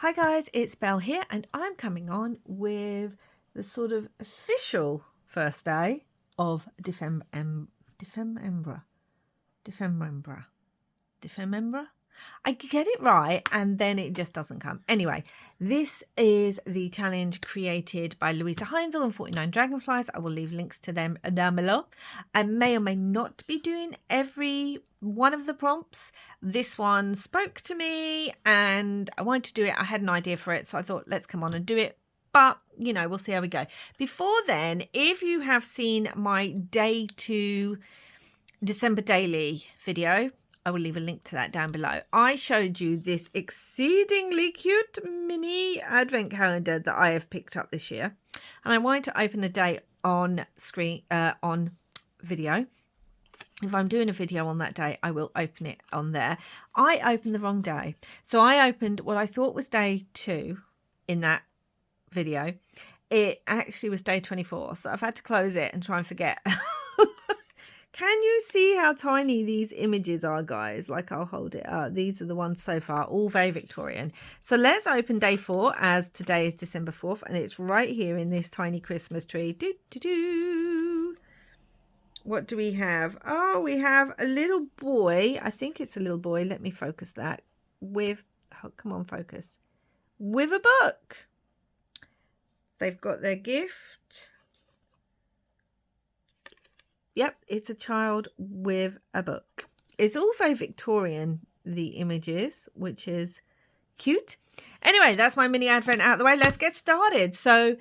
Hi guys, it's Belle here and I'm coming on with the sort of official first day of Defemembra. I get it right and then it just doesn't come. Anyway, this is the challenge created by Louisa Heinzel and 49 Dragonflies. I will leave links to them down below. I may or may not be doing every one of the prompts. This one spoke to me and I wanted to do it. I had an idea for it, so I thought let's come on and do it. But, you know, we'll see how we go. Before then, if you have seen my Day 2 December Daily video, I will leave a link to that down below. I showed you this exceedingly cute mini advent calendar that I have picked up this year. And I wanted to open a day on screen, on video. If I'm doing a video on that day, I will open it on there. I opened the wrong day. So I opened what I thought was day 2 in that video. It actually was day 24. So I've had to close it and try and forget. Can you see how tiny these images are, guys? Like, I'll hold it up. These are the ones so far, all very Victorian. So let's open day 4, as today is December 4th, and it's right here in this tiny Christmas tree. What do we have? Oh, we have a little boy. I think it's a little boy. Let me focus that. With, oh, come on, focus. With a book. They've got their gift. Yep, it's a child with a book. It's all very Victorian, the images, which is cute. Anyway, that's my mini advent out of the way. Let's get started. So,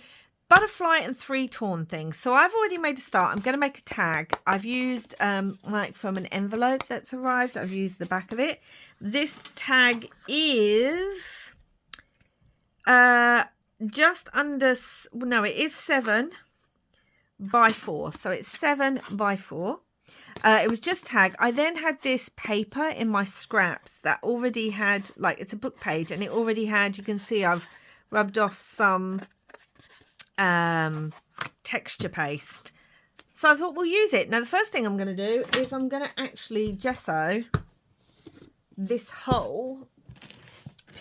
butterfly and 3 torn things. So I've already made a start. I'm going to make a tag. I've used like from an envelope that's arrived. I've used the back of it. This tag is just under, no, it is 7 by 4, so it's 7 by 4. It was just tag. I then had this paper in my scraps that already had, like, it's a book page, and it already had, you can see I've rubbed off some texture paste, so I thought we'll use it. Now the first thing I'm going to do is I'm going to actually gesso this whole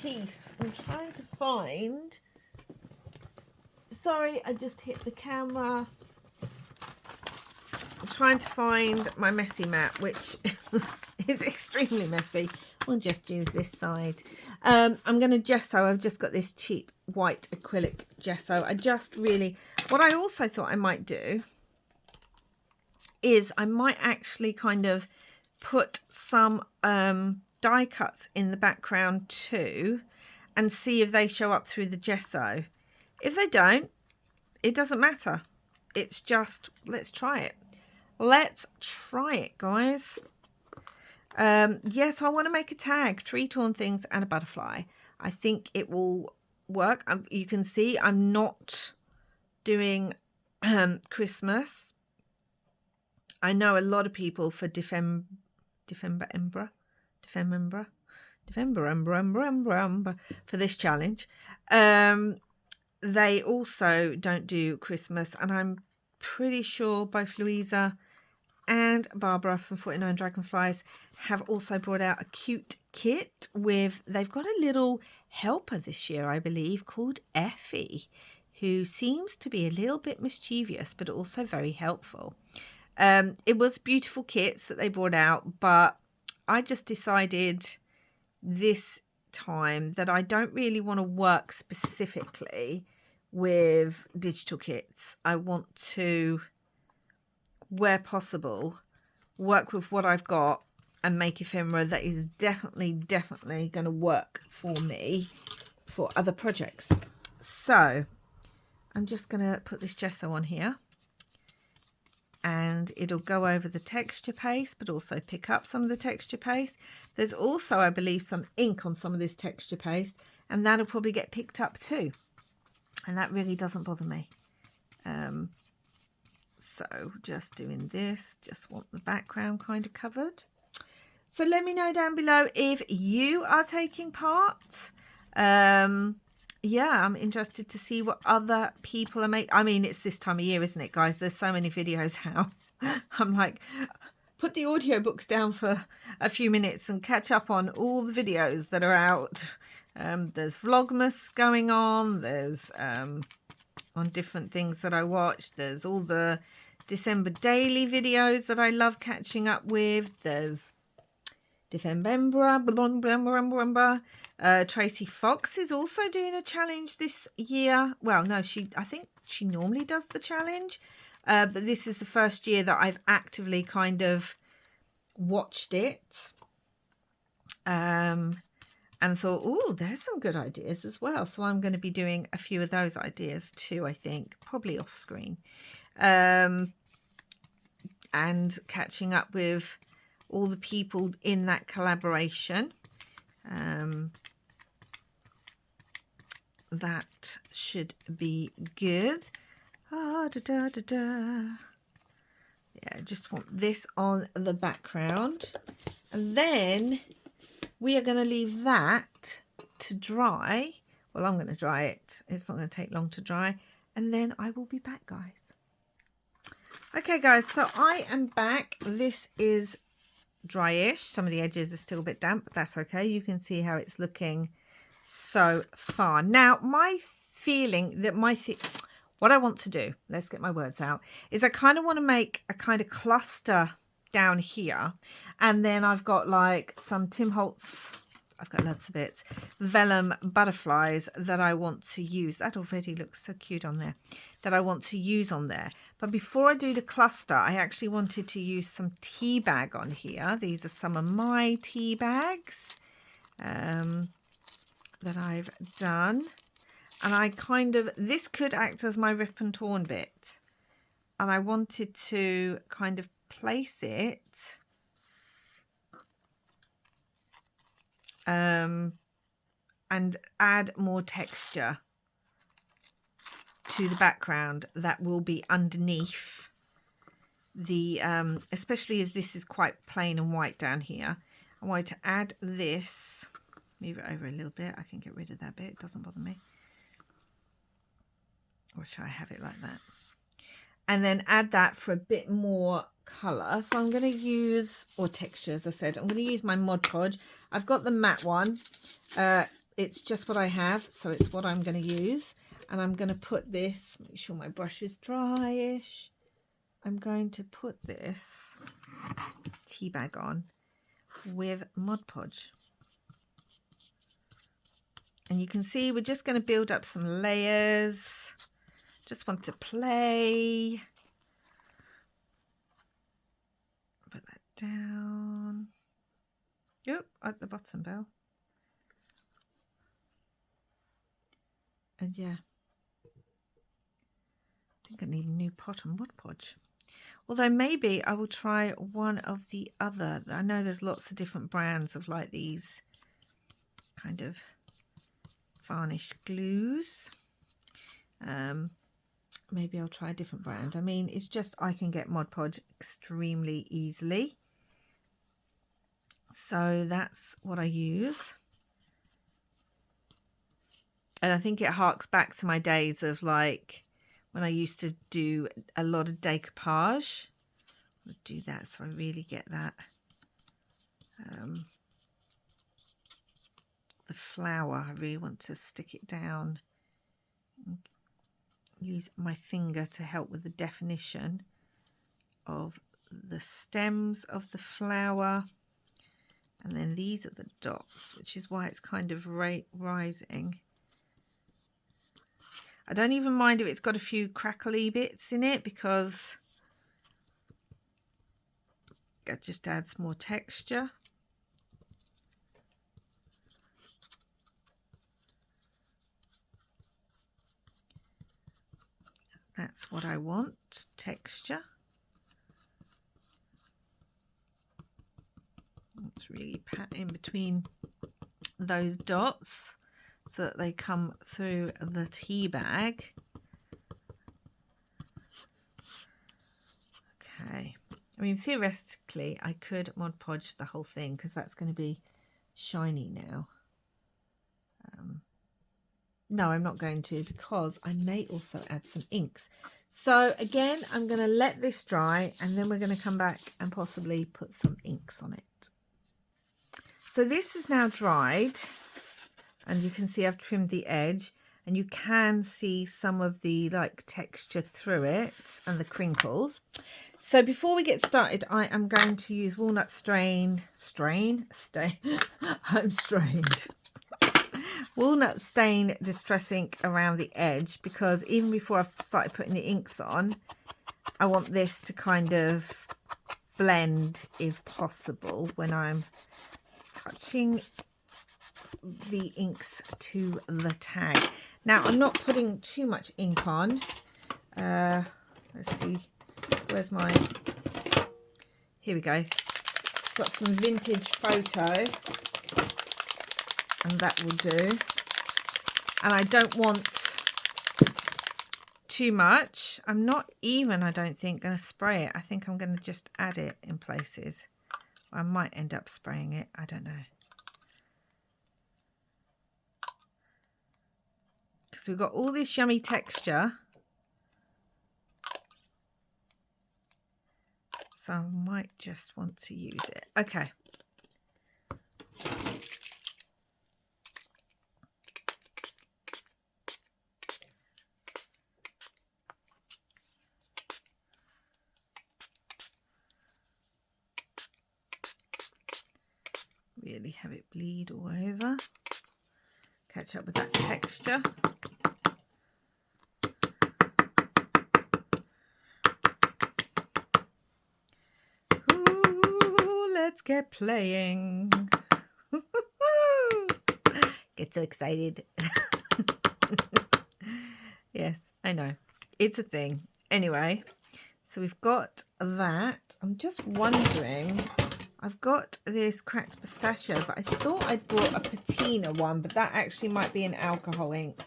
piece. I'm trying to find, sorry, I just hit the camera. I'm trying to find my messy mat, which is extremely messy. We'll just use this side. I'm going to gesso. I've just got this cheap white acrylic gesso. I just really, what I also thought I might do is I might actually kind of put some die cuts in the background too and see if they show up through the gesso. If they don't, it doesn't matter. It's just, let's try it. Let's try it, guys. Yes, I want to make a tag, 3 torn things and a butterfly. I think it will work. You can see I'm not doing Christmas. I know a lot of people for Defemembra for this challenge. They also don't do Christmas, and I'm pretty sure both Louisa and Barbara from 49 Dragonflies have also brought out a cute kit with, they've got a little helper this year, I believe, called Effie, who seems to be a little bit mischievous, but also very helpful. It was beautiful kits that they brought out, but I just decided this time that I don't really want to work specifically with digital kits. I want to, where possible, work with what I've got and make ephemera that is definitely going to work for me for other projects. So I'm just going to put this gesso on here, and it'll go over the texture paste but also pick up some of the texture paste. There's also, I believe, some ink on some of this texture paste, and that'll probably get picked up too, and that really doesn't bother me. So just doing this, just want the background kind of covered. So let me know down below if you are taking part. Yeah, I'm interested to see what other people are making. I mean, it's this time of year, isn't it, guys? There's so many videos out. I'm like, put the audiobooks down for a few minutes and catch up on all the videos that are out There's Vlogmas going on. There's on different things that I watch. There's all the December daily videos that I love catching up with. There's Defembra. Tracy Fox is also doing a challenge this year. Well, no, I think she normally does the challenge. But this is the first year that I've actively kind of watched it. And thought, oh, there's some good ideas as well. So I'm going to be doing a few of those ideas too, I think, probably off screen. And catching up with all the people in that collaboration. That should be good. Yeah, just want this on the background. And then we are going to leave that to dry. Well, I'm going to dry it. It's not going to take long to dry. And then I will be back, guys. Okay, guys, so I am back. This is dryish. Some of the edges are still a bit damp, but that's okay. You can see how it's looking so far. Now, my feeling that what I want to do, let's get my words out, is I kind of want to make a kind of cluster down here, and then I've got like some Tim Holtz, I've got lots of bits, vellum butterflies that I want to use. That already looks so cute on there, that I want to use on there. But before I do the cluster, I actually wanted to use some tea bag on here. These are some of my tea bags that I've done. And I kind of, this could act as my rip and torn bit. And I wanted to kind of place it and add more texture to the background that will be underneath the, especially as this is quite plain and white down here. I wanted to add this, move it over a little bit. I can get rid of that bit, it doesn't bother me. Or should I have it like that? And then add that for a bit more colour. So I'm going to use, or texture, as I said, I'm going to use my Mod Podge. I've got the matte one. It's just what I have, so it's what I'm going to use. And I'm going to put this, make sure my brush is dryish. I'm going to put this tea bag on with Mod Podge. And you can see we're just going to build up some layers. Just want to play. Put that down. Oh, at the bottom, Belle. And yeah, I think I need a new pot on Mod Podge. Although maybe I will try one of the other. I know there's lots of different brands of like these kind of varnished glues. Maybe I'll try a different brand. I mean, it's just I can get Mod Podge extremely easily. So that's what I use. And I think it harks back to my days of like when I used to do a lot of decoupage. I'll do that so I really get that. The flower, I really want to stick it down. Use my finger to help with the definition of the stems of the flower. And then these are the dots, which is why it's kind of rising. I don't even mind if it's got a few crackly bits in it because it just adds more texture. That's what I want, texture. Let's really pat in between those dots so that they come through the tea bag. Okay. I mean, theoretically, I could Mod Podge the whole thing because that's going to be shiny now. No, I'm not going to because I may also add some inks. So again, I'm going to let this dry and then we're going to come back and possibly put some inks on it. So this is now dried. and you can see I've trimmed the edge, and you can see some of the like texture through it and the crinkles. So before we get started, I am going to use walnut stain. I'm strained. Walnut stain distress ink around the edge, because even before I've started putting the inks on, I want this to kind of blend if possible when I'm touching the inks to the tag. Now I'm not putting too much ink on. Let's see, where's my, here we go. Got some vintage photo, and that will do. And I don't want too much. I'm not even, I don't think, going to spray it. I think I'm going to just add it in places. I might end up spraying it, I don't know. Because we've got all this yummy texture. So I might just want to use it. Okay. Really have it bleed all over. Catch up with that texture. Ooh, let's get playing. Get so excited. Yes, I know. It's a thing. Anyway, so we've got that. I'm just wondering, I've got this cracked pistachio, but I thought I'd bought a patina one, but that actually might be an alcohol ink.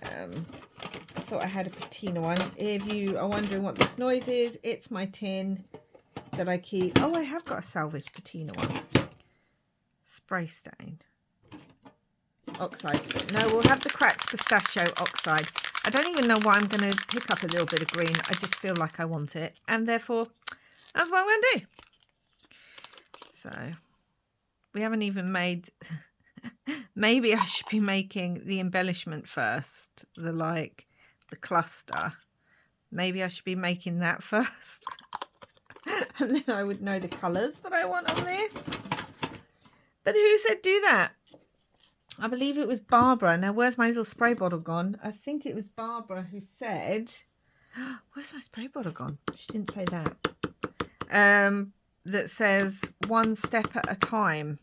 I thought I had a patina one. If you are wondering what this noise is, it's my tin that I keep. Oh, I have got a salvage patina one. Spray stain. Oxide. No, we'll have the cracked pistachio oxide. I don't even know why I'm going to pick up a little bit of green. I just feel like I want it. And therefore, that's what I'm going to do. So, we haven't even made... Maybe I should be making the embellishment first. The cluster. Maybe I should be making that first. And then I would know the colours that I want on this. But who said do that? I believe it was Barbara. Now, where's my little spray bottle gone? I think it was Barbara who said... Where's my spray bottle gone? She didn't say that. That says one step at a time.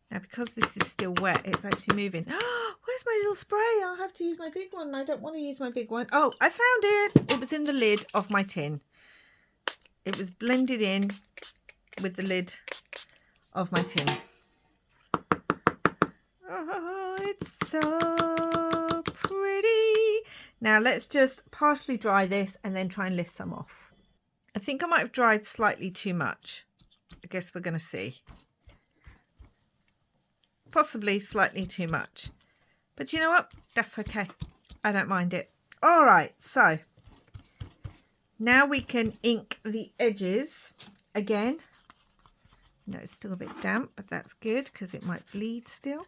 Now, because this is still wet, it's actually moving. Where's my little spray? I'll have to use my big one. I don't want to use my big one. Oh, I found it. It was in the lid of my tin. It was blended in with the lid of my tin. Oh, it's so pretty. Now, let's just partially dry this and then try and lift some off. I think I might have dried slightly too much. I guess we're going to see. Possibly slightly too much. But you know what? That's okay. I don't mind it. All right, so now we can ink the edges again. No, it's still a bit damp, but that's good because it might bleed still.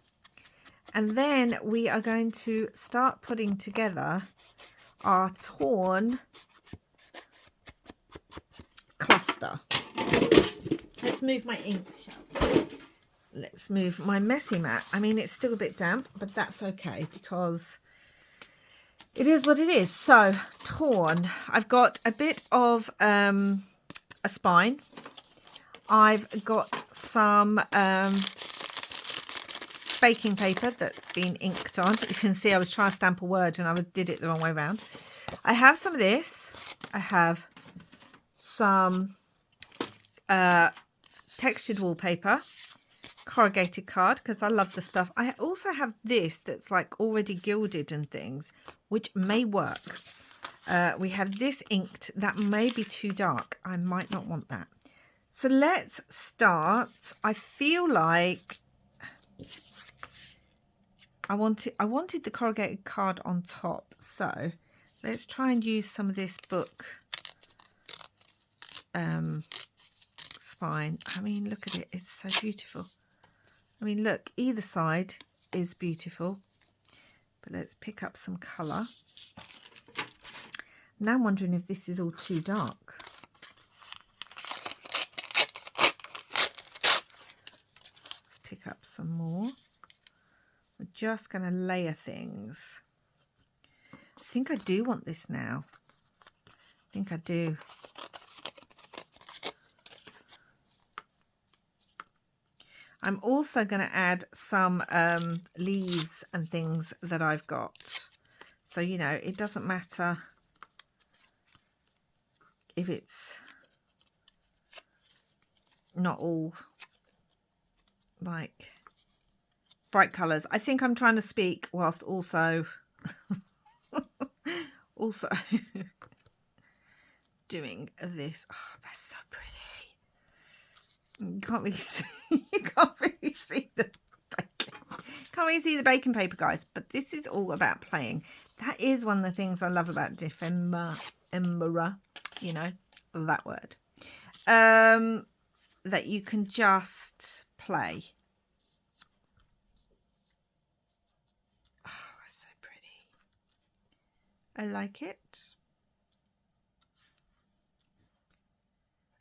And then we are going to start putting together our torn cluster. Let's move my ink, shall we? Let's move my messy mat. I mean, it's still a bit damp, but that's okay because it is what it is. So, torn. I've got a bit of a spine. I've got some baking paper that's been inked on. You can see I was trying to stamp a word and I did it the wrong way around. I have some of this. I have some textured wallpaper. Corrugated card because I love the stuff. I also have this that's like already gilded and things, which may work. We have this inked that may be too dark. I might not want that. So let's start. I feel like I wanted the corrugated card on top. So let's try and use some of this book spine. I mean, look at it. It's so beautiful. I mean, look, either side is beautiful. But let's pick up some colour. Now I'm wondering if this is all too dark. Let's pick up some more. We're just going to layer things. I think I do want this now. I think I do. I'm also going to add some leaves and things that I've got. So, you know, it doesn't matter if it's not all like bright colours. I think I'm trying to speak whilst also doing this. Oh, that's so pretty. You can't really see. You can't really see the bacon. Can't really see the baking paper, guys. But this is all about playing. That is one of the things I love about ephemera. You know that word. That you can just play. Oh, that's so pretty. I like it.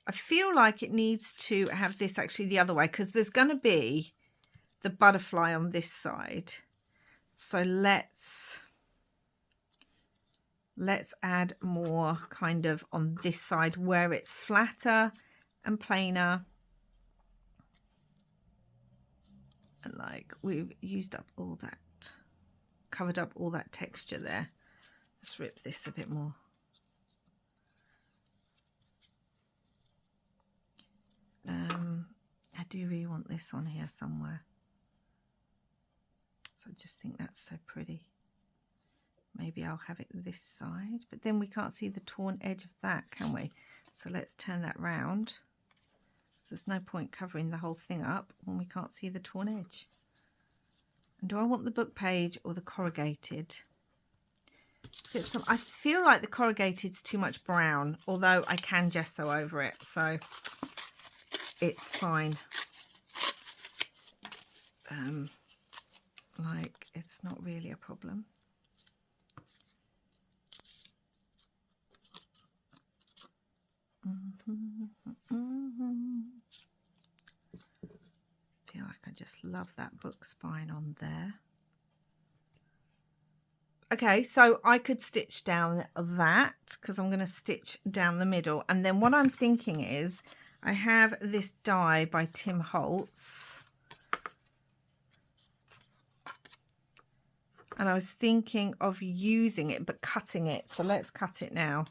I feel like it needs to have this actually the other way, because there's going to be the butterfly on this side. So let's add more kind of on this side where it's flatter and plainer. And like we've used up all that, covered up all that texture there. Let's rip this a bit more. I do really want this on here somewhere. So I just think that's so pretty. Maybe I'll have it this side, but then we can't see the torn edge of that, can we? So let's turn that round. So there's no point covering the whole thing up when we can't see the torn edge. And do I want the book page or the corrugated? I feel like the corrugated's too much brown, although I can gesso over it, so it's fine. Like, it's not really a problem. Feel like I just love that book spine on there. Okay, so I could stitch down that because I'm going to stitch down the middle. And then what I'm thinking is I have this die by Tim Holtz. And I was thinking of using it, but cutting it. So let's cut it now.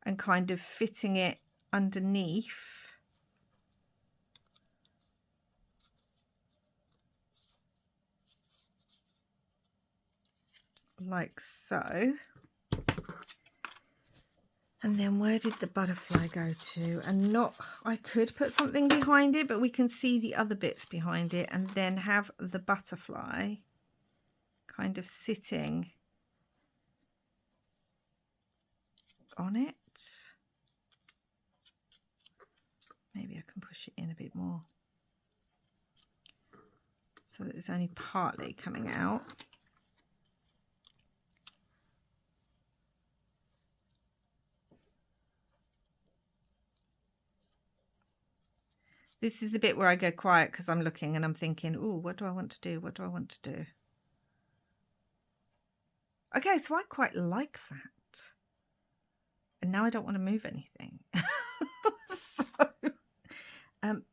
And kind of fitting it underneath. Like so. And then where did the butterfly go to? And not, I could put something behind it, but we can see the other bits behind it, and then have the butterfly kind of sitting on it. Maybe I can push it in a bit more so that it's only partly coming out. This is the bit where I go quiet because I'm looking and I'm thinking, oh, what do I want to do? What do I want to do? Okay, so I quite like that. And now I don't want to move anything.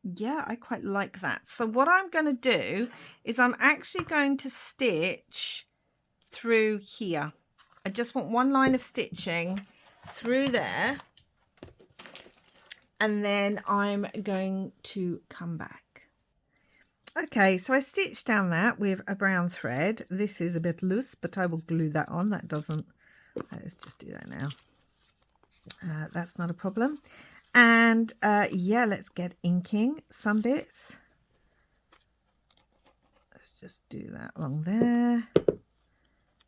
Yeah, I quite like that. So what I'm going to do is I'm actually going to stitch through here. I just want one line of stitching through there. And then I'm going to come back. Okay, so I stitched down that with a brown thread. This is a bit loose, but I will glue that on. That doesn't, let's just do that now. That's not a problem. And yeah, let's get inking some bits. Let's just do that along there.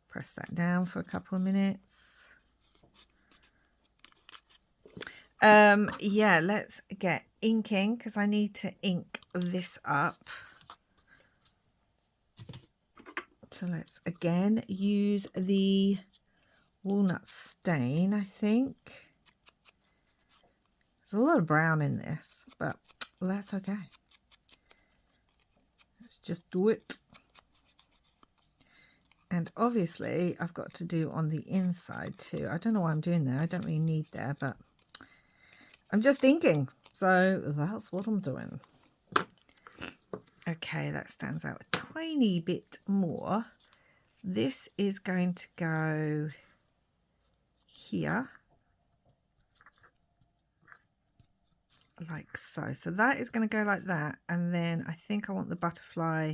Press that down for a couple of minutes. Yeah, let's get inking because I need to ink this up. So let's again use the walnut stain, I think. There's a lot of brown in this, but that's okay. Let's just do it. And obviously I've got to do on the inside too. I don't know why I'm doing that. I don't really need there, but I'm just inking. So that's what I'm doing. Okay, that stands out a tiny bit more. This is going to go here. Like so. So that is going to go like that. And then I think I want the butterfly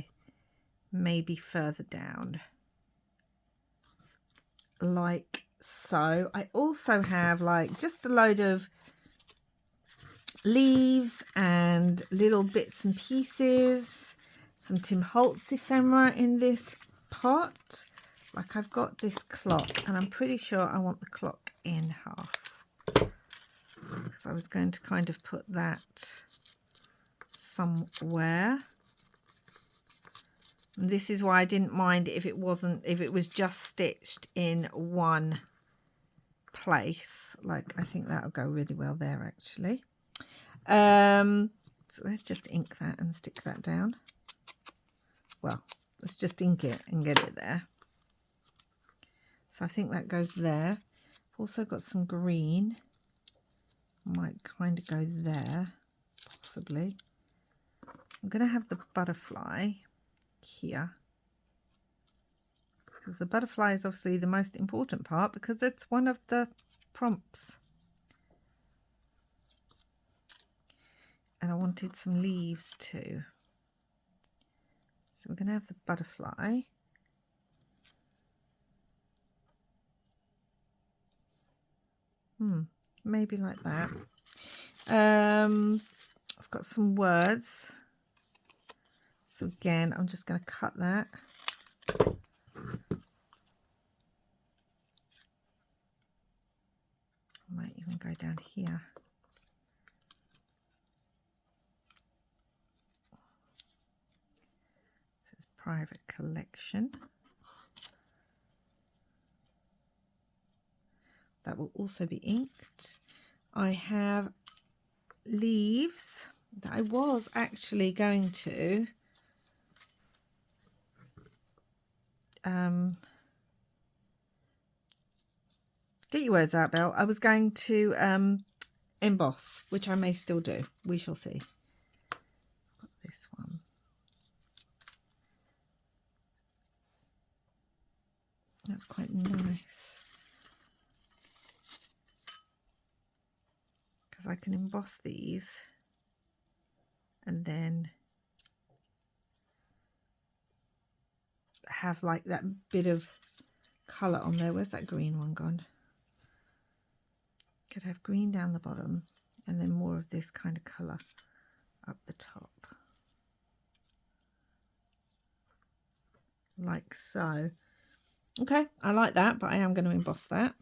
maybe further down. Like so. I also have like just a load of leaves and little bits and pieces. Some Tim Holtz ephemera in this pot. Like I've got this clock and I'm pretty sure I want the clock in half. Because I was going to kind of put that somewhere. And this is why I didn't mind if it was just stitched in one place. Like I think that'll go really well there actually. So let's just ink that and stick that down. Well, let's just ink it and get it there. So I think that goes there. I've also got some green. Might kind of go there, possibly. I'm going to have the butterfly here. Because the butterfly is obviously the most important part because it's one of the prompts. And I wanted some leaves too. So we're going to have the butterfly. Maybe like that. I've got some words. So again, I'm just going to cut that. I might even go down here. This is private collection. That will also be inked. I have leaves that I was actually going to get your words out, Belle. I was going to emboss, which I may still do. We shall see. This one. That's quite nice. Because I can emboss these and then have like that bit of colour on there. Where's that green one gone? Could have green down the bottom and then more of this kind of colour up the top. Like so. Okay, I like that, but I am going to emboss that.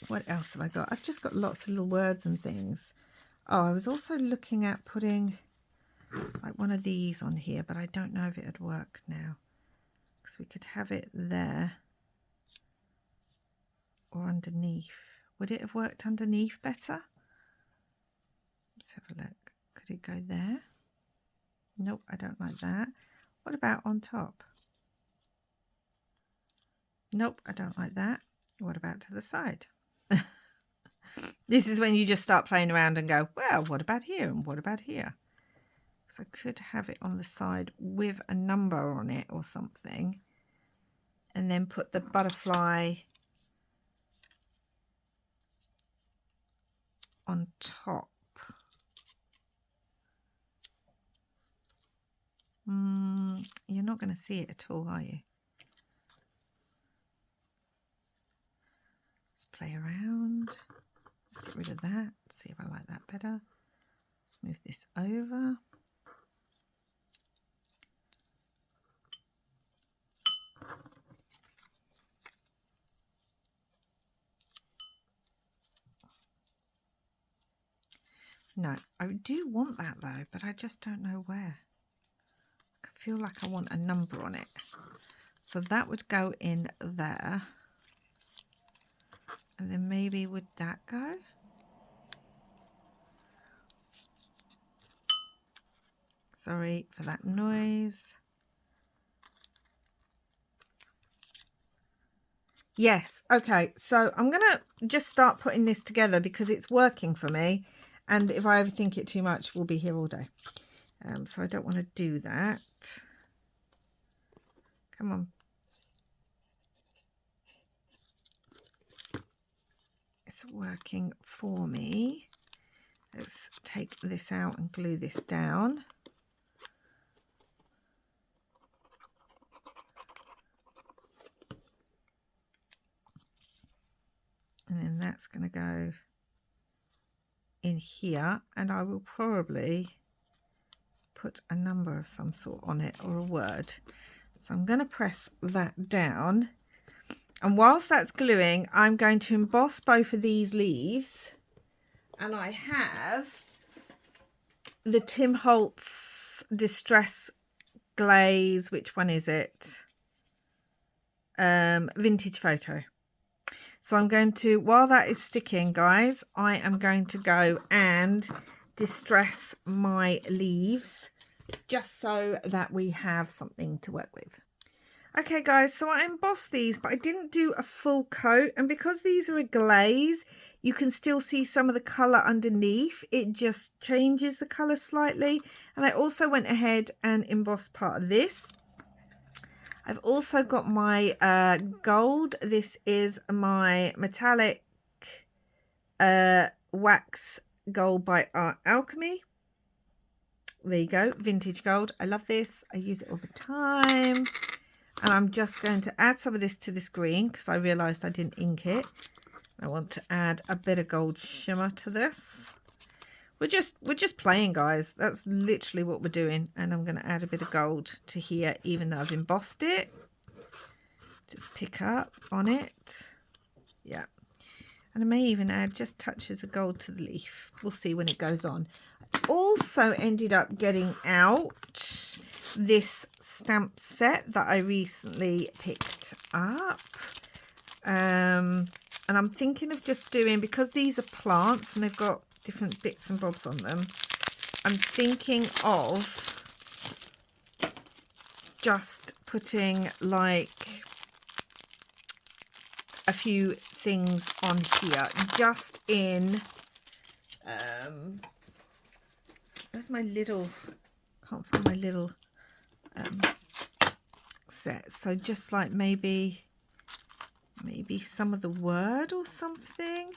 What else have I got? I've just got lots of little words and things. Oh, I was also looking at putting like one of these on here, but I don't know if it would work now. Because we could have it there or underneath. Would it have worked underneath better? Let's have a look. Could it go there? Nope, I don't like that. What about on top? Nope, I don't like that. What about to the side? This is when you just start playing around and go, well, what about here and what about here? So I could have it on the side with a number on it or something. And then put the butterfly on top. You're not going to see it at all, are you? Let's play around. Let's get rid of that. See if I like that better. Let's move this over. No, I do want that though, but I just don't know where. I feel like I want a number on it. So that would go in there. And then maybe would that go? Sorry for that noise. Yes, okay, so I'm gonna just start putting this together because it's working for me, and if I overthink it too much, we'll be here all day. So I don't want to do that. Come on. It's working for me. Let's take this out and glue this down. And then that's going to go in here, and I will probably put a number of some sort on it or a word. So I'm going to press that down, and whilst that's gluing, I'm going to emboss both of these leaves, and I have the Tim Holtz Distress Glaze. Which one is it? Vintage Photo. So I'm going to, while that is sticking, guys, I am going to go and distress my leaves just so that we have something to work with. Okay, guys, so I embossed these, but I didn't do a full coat. And because these are a glaze, you can still see some of the colour underneath. It just changes the colour slightly. And I also went ahead and embossed part of this. I've also got my gold. This is my metallic wax gold by Art Alchemy. There you go, vintage gold. I love this. I use it all the time. And I'm just going to add some of this to this green because I realised I didn't ink it. I want to add a bit of gold shimmer to this. We're just playing, guys. That's literally what we're doing. And I'm going to add a bit of gold to here, even though I've embossed it. Just pick up on it. Yeah. And I may even add just touches of gold to the leaf. We'll see when it goes on. I also ended up getting out this stamp set that I recently picked up. And I'm thinking of just doing, because these are plants and they've got different bits and bobs on them, I'm thinking of just putting like a few things on here, just in where's my little, can't find my little set. So just like maybe some of the word or something.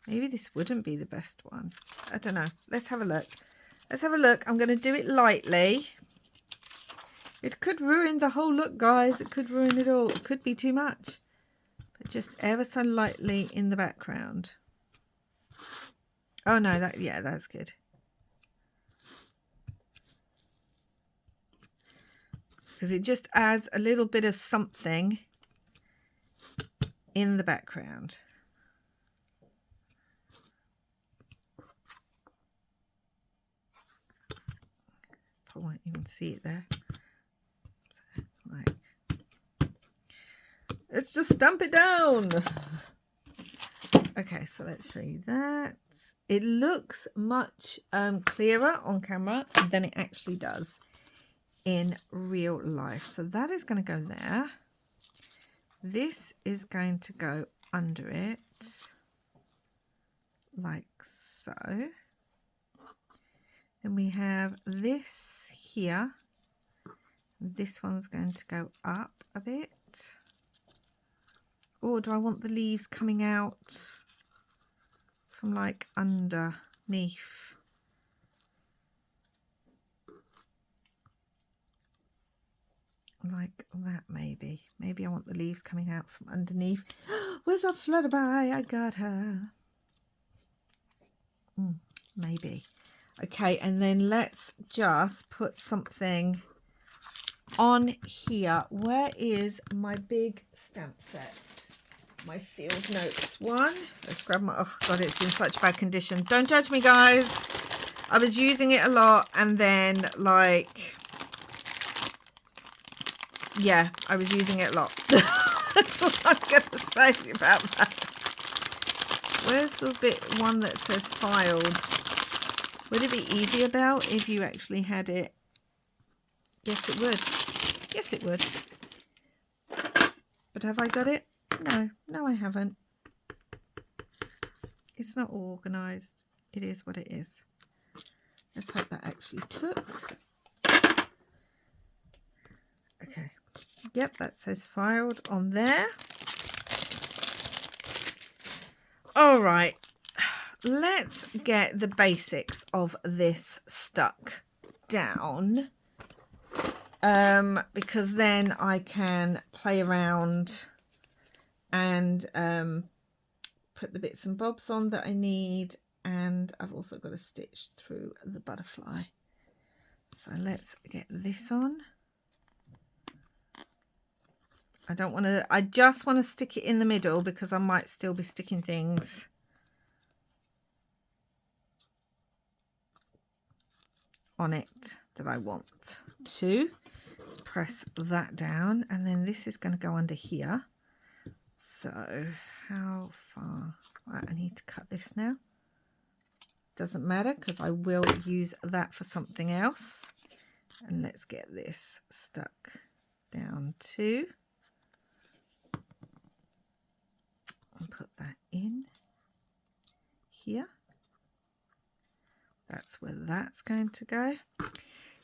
Maybe this wouldn't be the best one. I don't know. Let's have a look. Let's have a look. I'm going to do it lightly. It could ruin the whole look, guys. It could ruin it all. It could be too much. But just ever so lightly in the background. Oh, no. Yeah, that's good. Because it just adds a little bit of something in the background. I won't even see it there. So, like, let's just stamp it down. Okay, so let's show you that. It looks much clearer on camera than it actually does in real life. So that is going to go there. This is going to go under it like so. Then we have this here. This one's going to go up a bit. Or do I want the leaves coming out from like underneath? Like that, maybe. Maybe I want the leaves coming out from underneath. Where's our flutterby? I got her. Maybe. Okay, and then let's just put something on here. Where is my big stamp set? my field notes one. Let's grab my, oh God, it's in such bad condition. Don't judge me, guys. I was using it a lot, and then like, yeah, I was using it a lot. That's all I'm going to say about that. Where's the bit one that says filed? Would it be easy about if you actually had it? Yes, it would. Yes, it would. But have I got it? No, no, I haven't. It's not organised. It is what it is. Let's hope that actually took. Okay. Yep, that says filed on there. All right. Let's get the basics of this stuck down. Because then I can play around and put the bits and bobs on that I need, and I've also got to stitch through the butterfly. So let's get this on. I just want to stick it in the middle because I might still be sticking things on it that I want to. Let's press that down, and then this is going to go under here. So how far? Right, I need to cut this now. Doesn't matter because I will use that for something else. And let's get this stuck down too. And put that in here. That's where that's going to go.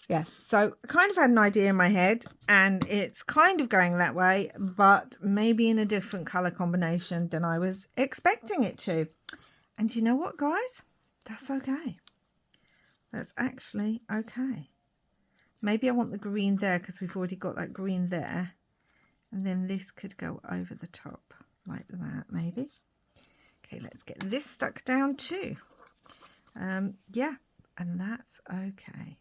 Yeah, so I kind of had an idea in my head, and it's kind of going that way, but maybe in a different colour combination than I was expecting it to. And you know what, guys? That's okay. That's actually okay. Maybe I want the green there because we've already got that green there. And then this could go over the top like that, maybe. Okay, let's get this stuck down too. Yeah, and that's okay.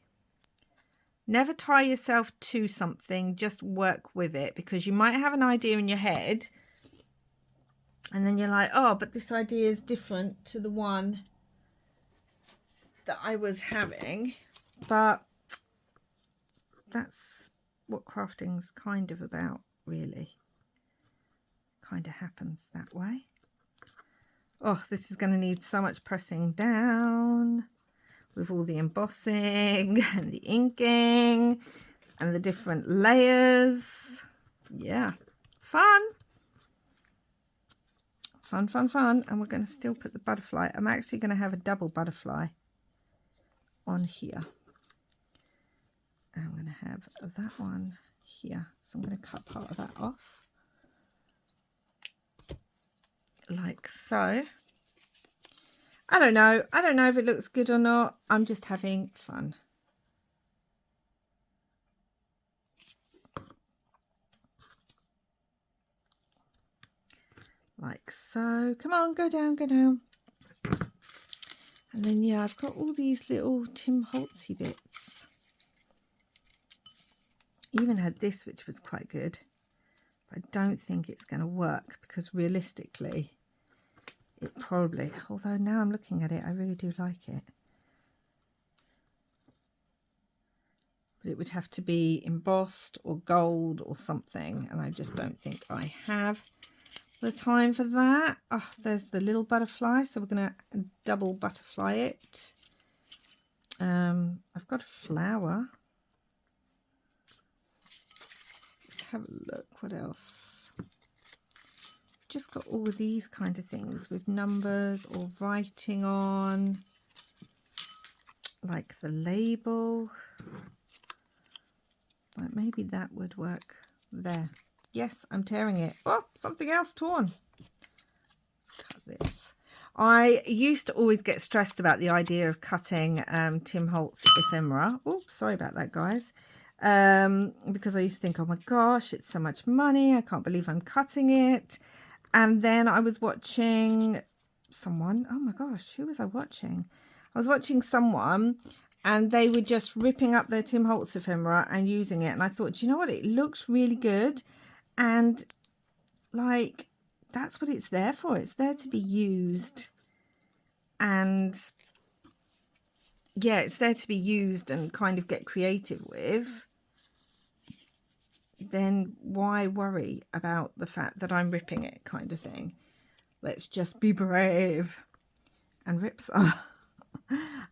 Never tie yourself to something, just work with it, because you might have an idea in your head and then you're like, oh, but this idea is different to the one that I was having. But that's what crafting's kind of about, really. Kind of happens that way. Oh, this is going to need so much pressing down with all the embossing and the inking and the different layers. Yeah, fun. Fun, fun, fun. And we're going to still put the butterfly. I'm actually going to have a double butterfly on here. And I'm going to have that one here. So I'm going to cut part of that off. Like so. I don't know if it looks good or not. I'm just having fun. Like so. Come on, go down, go down. And then, yeah, I've got all these little Tim Holtzy bits. Even had this, which was quite good. But I don't think it's going to work because realistically, it probably, although now I'm looking at it, I really do like it. But it would have to be embossed or gold or something. And I just don't think I have the time for that. Oh, there's the little butterfly. So we're going to double butterfly it. I've got a flower. Let's have a look. What else? Just got all of these kind of things with numbers or writing on, like the label. Like maybe that would work there. Yes, I'm tearing it. Oh, something else torn. Let's cut this. I used to always get stressed about the idea of cutting Tim Holtz ephemera. Oh, sorry about that, guys. Because I used to think, oh my gosh, it's so much money. I can't believe I'm cutting it. And then I was watching someone. Oh my gosh, who was I watching? I was watching someone, and they were just ripping up their Tim Holtz ephemera and using it. And I thought, you know what? It looks really good. And like that's what it's there for. It's there to be used, and yeah, it's there to be used and kind of get creative with. Then why worry about the fact that I'm ripping it, kind of thing. Let's just be brave and rip some.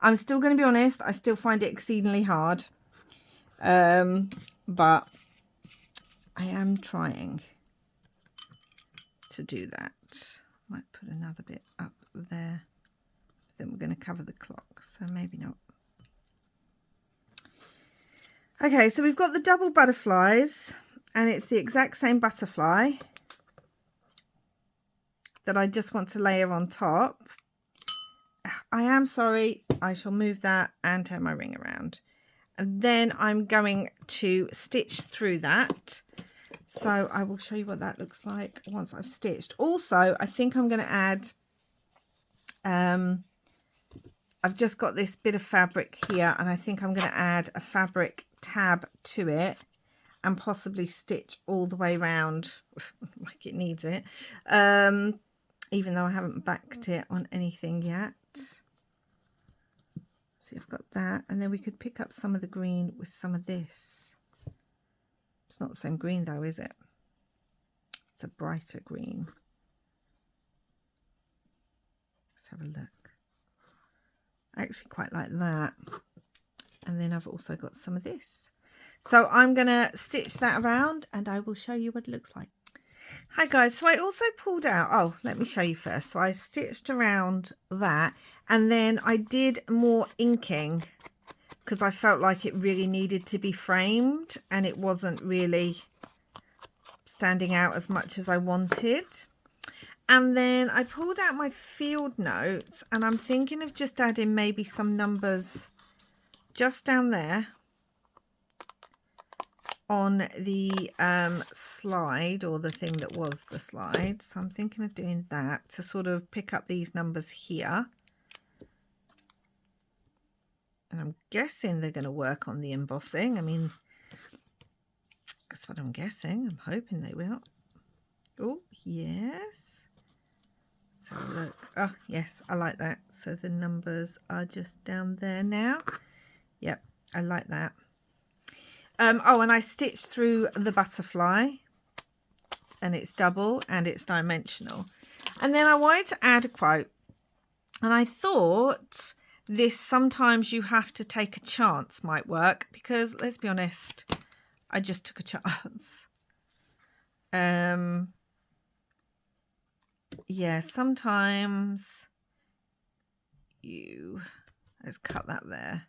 I'm still going to be honest, I still find it exceedingly hard, but I am trying to do that. Might put another bit up there, then we're going to cover the clock, so maybe not. Okay, so we've got the double butterflies, and it's the exact same butterfly that I just want to layer on top. I am sorry, I shall move that and turn my ring around. And then I'm going to stitch through that. So I will show you what that looks like once I've stitched. Also, I think I'm going to add, I've just got this bit of fabric here, and I think I'm going to add a fabric tab to it and possibly stitch all the way around like it needs it, even though I haven't backed it on anything yet. See, I've got that, and then we could pick up some of the green with some of this. It's not the same green though, is it? It's a brighter green. Let's have a look. I actually quite like that. And then I've also got some of this. So I'm going to stitch that around and I will show you what it looks like. Hi guys, so I also pulled out, oh, let me show you first. So I stitched around that, and then I did more inking because I felt like it really needed to be framed and it wasn't really standing out as much as I wanted. And then I pulled out my field notes, and I'm thinking of just adding maybe some numbers just down there on the slide, or the thing that was the slide. So I'm thinking of doing that to sort of pick up these numbers here. And I'm guessing they're going to work on the embossing. I mean, that's what I'm guessing. I'm hoping they will. Oh, yes. So look. Oh, yes, I like that. So the numbers are just down there now. Yep, I like that. Oh, and I stitched through the butterfly, and it's double and it's dimensional. And then I wanted to add a quote, and I thought this "sometimes you have to take a chance" might work, because let's be honest, I just took a chance. Yeah, sometimes you, let's cut that there.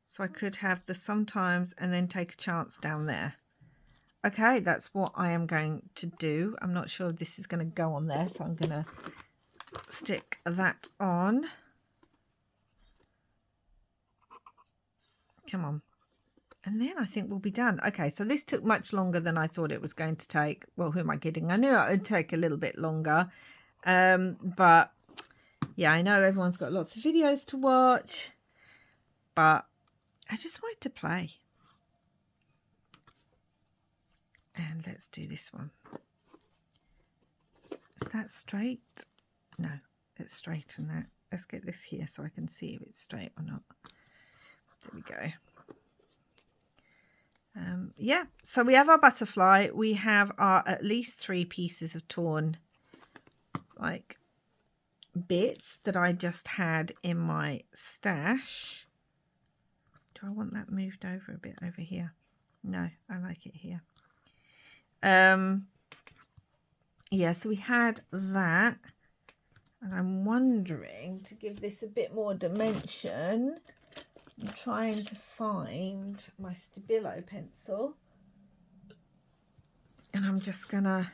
So I could have the "sometimes" and then take a chance down there. Okay, that's what I am going to do. I'm not sure if this is going to go on there, so I'm going to stick that on. Come on. And then I think we'll be done. Okay, so this took much longer than I thought it was going to take. Well, who am I kidding? I knew it would take a little bit longer. But yeah, I know everyone's got lots of videos to watch, but I just wanted to play. And let's do this one. Is that straight? No, let's straighten that. Let's get this here so I can see if it's straight or not. There we go. Yeah, so we have our butterfly. We have our at least 3 pieces of torn like bits that I just had in my stash. Do I want that moved over a bit over here? No, I like it here. Yeah, so we had that, and I'm wondering, to give this a bit more dimension, I'm trying to find my Stabilo pencil, and I'm just gonna,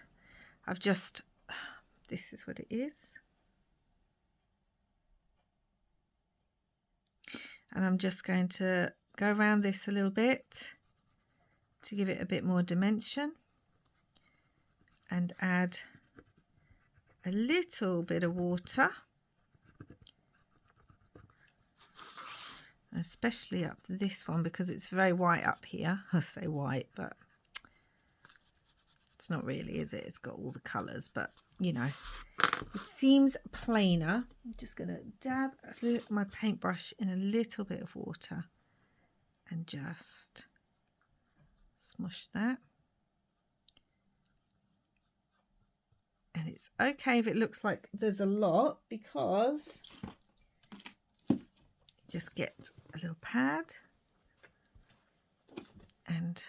this is what it is, and I'm just going to go around this a little bit to give it a bit more dimension, and add a little bit of water, especially up this one because it's very white up here. I say white, but It's not really, is it? It's got all the colours, but you know, it seems plainer. I'm just going to dab my paintbrush in a little bit of water and just smush that. And it's okay if it looks like there's a lot, because just get a little pad and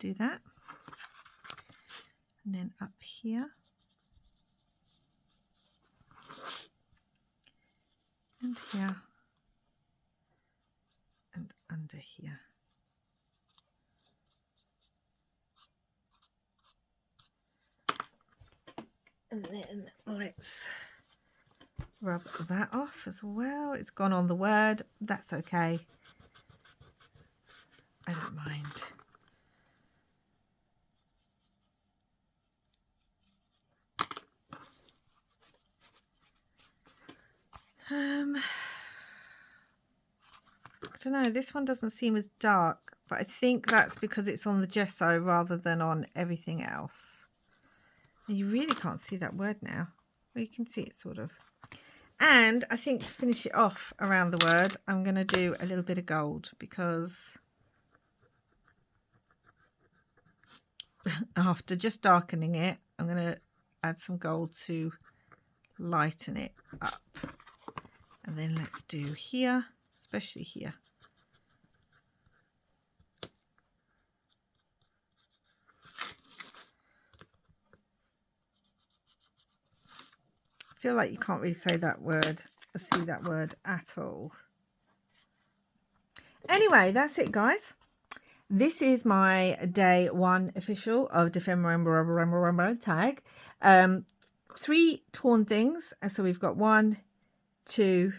do that. And then up here and here and under here. And then let's rub that off as well. It's gone on the word. That's okay. I don't mind. I don't know, this one doesn't seem as dark, but I think that's because it's on the gesso rather than on everything else. And you really can't see that word now. Well, you can see it sort of. And I think to finish it off around the word, I'm going to do a little bit of gold, because after just darkening it, I'm going to add some gold to lighten it up. And then let's do here, especially here. I feel like you can't really say that word, see that word at all. Anyway, that's it, guys. This is my day 1 official of the ephemera tag. 3 torn things. So we've got 1, 2,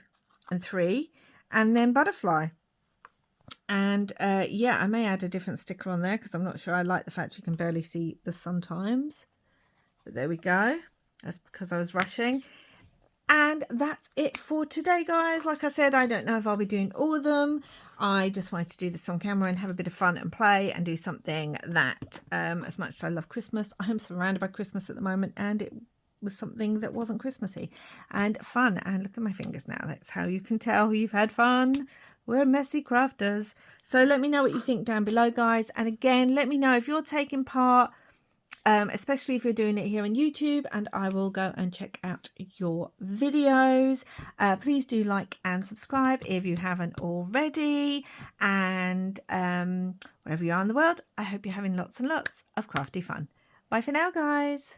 and 3, and then butterfly. And yeah, I may add a different sticker on there because I'm not sure. I like the fact you can barely see the sometimes. But there we go. That's because I was rushing. And that's it for today, guys. Like I said, I don't know if I'll be doing all of them. I just wanted to do this on camera and have a bit of fun and play and do something that, as much as I love Christmas, I am surrounded by Christmas at the moment, and it was something that wasn't Christmassy and fun. And look at my fingers now. That's how you can tell you've had fun. We're messy crafters. So let me know what you think down below, guys. And again, let me know if you're taking part, especially if you're doing it here on YouTube, and I will go and check out your videos. Please do like and subscribe if you haven't already, and wherever you are in the world, I hope you're having lots and lots of crafty fun. Bye for now, guys.